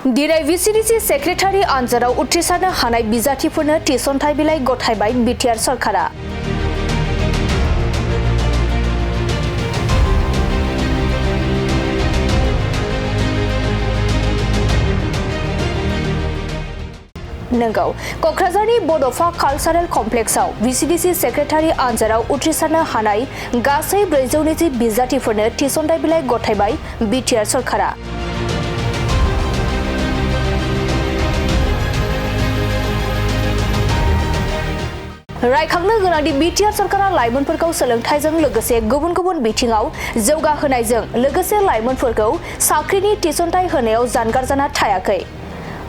दिनै VCDC secretary आनजादाव उथ्रिसारनो हानाय बिजाथिफोरनो थिसनथाइ बिलाइ गथायबाय बिटिआर सरकारा। नंगौ कक्राझारनि बड'फा कालचारेल कमप्लेक्सआव VCDC सेक्रेटारि आनजादाव उथ्रिसारनो हानाय गासै 420 बिजाथिफोरनो थिसनथाइ बिलाइ गथायबाय बिटिआर सरकारा। रायखांनो गोनांदि बिटिआर सरकारा लाइमोनफोरखौ सोलोंथाइजों लोगोसे गुबुन गुबुन बिथिङाव जौगाहोनायजों लोगोसे लाइमोनफोरखौ साख्रिनि थिसनथाइ होनायाव जानगार जाना थायाखै।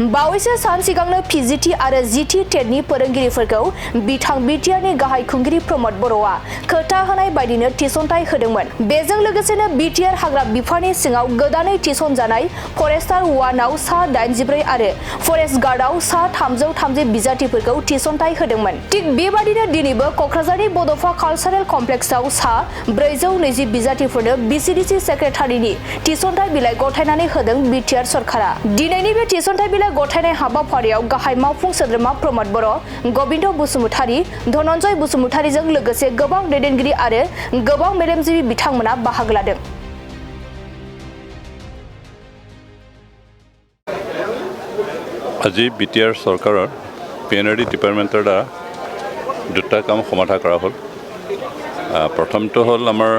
बावैसो सान सिगांनो PGT आरो GT टेटनि फोरोंगिरिफोरखौ बिथां बिटिआरनि गाहाय खुंगिरि प्रमद बर'आ खोथा होनाय बायदिनो थिसनथाइ होदोंमोन। बेजों लोगोसेनो बिटिआर हाग्रा बिफाननि सिङाव गोदानै थिसनजानाय फरेस्टार 1आव सा 84 आरो फरेस्ट गार्डआव सा 330 बिजाथिफोरखौ थिसनथाइ होदोंमोन। थिग बेबादिनो दिनैबो कक्राझारनि बड'फा कालचारेल कमप्लेक्सआव सा 420 बिजाथिफोरनो VCDC सेक्रेटारिनि थिसनथाइ बिलाइ गथायनानै होदों बिटिआर सरकारा। दिनैनि बे थिसनथाइ बिलाइ गथायनाय हाबाफारियाव गाहाय मावफुं सोद्रोमा प्रमद बर', गोविन्द बसुमतारी, धनन्जय बसुमतारीजों लोगोसे गोबां दैदेनगिरि आरो गोबां मेलेमजिबि बिथांमोना बाहागो लादों। আজি বিটিআৰ চৰকাৰৰ PNRD ডিপাৰ্টমেণ্টৰ দ্বাৰা দুটা কাম সমাধা কৰা হ'ল। প্ৰথমটো হ'ল আমাৰ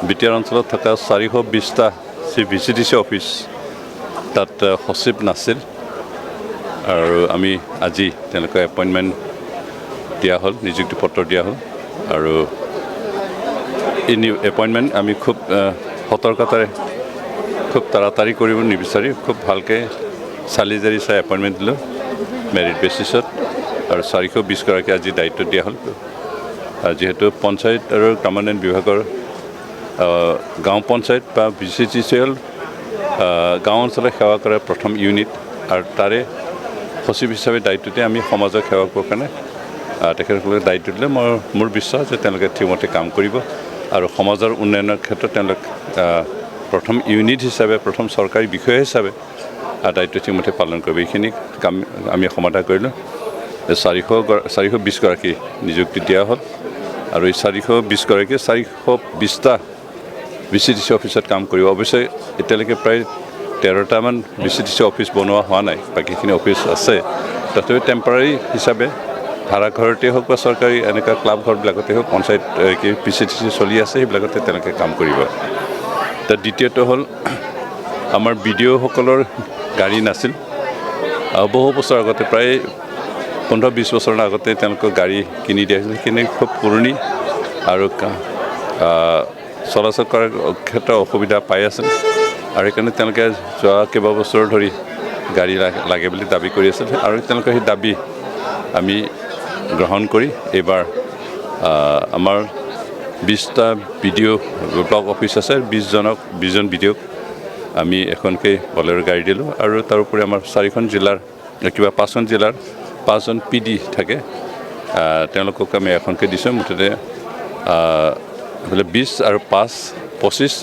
বিটিআৰ অঞ্চলত থকা 420টা VCDC অফিচ তাত সচিব নাছিল আৰু আমি আজি তেওঁলোকে এপইণ্টমেণ্ট দিয়া হ'ল, নিযুক্তি পত্ৰ দিয়া হ'ল আৰু এই এপইণ্টমেণ্ট আমি খুব সতৰ্কতাৰে খুব তাড়াতাড়ি কৰিব নিবিচাৰি খুব ভালকৈ চালি জাৰি চাই এপইণ্টমেণ্ট দিলোঁ মেৰিট বেচিছত আৰু 420 গৰাকী আজি দায়িত্ব দিয়া হ'ল। যিহেতু পঞ্চায়ত আৰু গ্ৰামোন্নয়ন বিভাগৰ গাঁও পঞ্চায়ত বা VCDC হ'ল গাঁও অঞ্চলত সেৱা কৰা প্ৰথম ইউনিট আৰু তাৰে সচিব হিচাপে দায়িত্বতে আমি সমাজক সেৱা কৰাৰ কাৰণে তেখেতসকলক দায়িত্ব দিলে মোৰ বিশ্বাস যে তেওঁলোকে ঠিকমতে কাম কৰিব আৰু সমাজৰ উন্নয়নৰ ক্ষেত্ৰত তেওঁলোক প্ৰথম ইউনিট হিচাপে প্ৰথম চৰকাৰী বিষয়া হিচাপে দায়িত্ব ঠিকমতে পালন কৰিব। এইখিনি কাম আমি সমাধা কৰিলোঁ। 420 গৰাকী নিযুক্তি দিয়া হ'ল আৰু এই 420 গৰাকীয়ে 420টা VCDC অফিচত কাম কৰিব। অৱশ্যে এতিয়ালৈকে প্ৰায় 13টামান VCDC অফিচ বনোৱা হোৱা নাই, বাকীখিনি অফিচ আছে। তথাপিও টেম্পৰাৰী হিচাপে ভাড়াঘৰতে হওক বা চৰকাৰী এনেকুৱা ক্লাব ঘৰবিলাকতে হওক পঞ্চায়ত VCDC চলি আছে, সেইবিলাকতে তেওঁলোকে কাম কৰিব। দ্বিতীয়টো হ'ল আমাৰ BDOসকলৰ গাড়ী নাছিল। বহু বছৰ আগতে প্ৰায় 15-20 বছৰৰ আগতে তেওঁলোকক গাড়ী কিনি দিয়া হৈছিল। সেইখিনি খুব পুৰণি আৰু চলাচল কৰাৰ ক্ষেত্ৰত অসুবিধা পাই আছিল আৰু সেইকাৰণে তেওঁলোকে যোৱা কেইবাবছৰ ধৰি গাড়ী লাগে বুলি দাবী কৰি আছিল আৰু তেওঁলোকৰ সেই দাবী আমি গ্ৰহণ কৰি এইবাৰ আমাৰ 20টা BDO ব্লক অফিচ আছে, 20জন BDOক আমি এখনকৈ বলেৰ' গাড়ী দিলোঁ আৰু তাৰোপৰি আমাৰ 4খন জিলাৰ 5খন জিলাৰ 5জন PD থাকে, তেওঁলোকক আমি এখনকৈ দিছোঁ। মুঠতে 20 আৰু 5, 25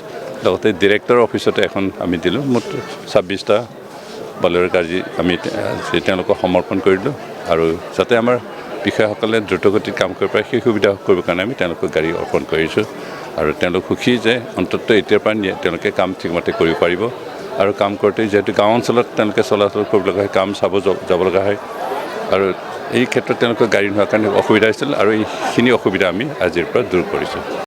লগতে ডিৰেক্টৰ অফিচতে এখন আমি দিলোঁ। মুঠ 26টা বলেৰ' গাড়ী আমি তেওঁলোকক সমৰ্পণ কৰিলোঁ আৰু যাতে আমাৰ বিষয়াসকলে দ্ৰুতগতিত কাম কৰিব পাৰে সেই সুবিধা কৰিবৰ কাৰণে আমি তেওঁলোকক গাড়ী অৰ্পণ কৰিছোঁ আৰু তেওঁলোক সুখী যে অন্ততঃ এতিয়াৰ পৰা তেওঁলোকে কাম ঠিকমতে কৰিব পাৰিব আৰু কাম কৰোঁতে যিহেতু গাঁও অঞ্চলত তেওঁলোকে চলাচল কৰিব লগা হয়, কাম চাব যাব লগা হয় আৰু এই ক্ষেত্ৰত তেওঁলোকৰ গাড়ী নোহোৱাৰ কাৰণে অসুবিধা হৈছিল আৰু এইখিনি অসুবিধা আমি আজিৰ পৰা দূৰ কৰিছোঁ।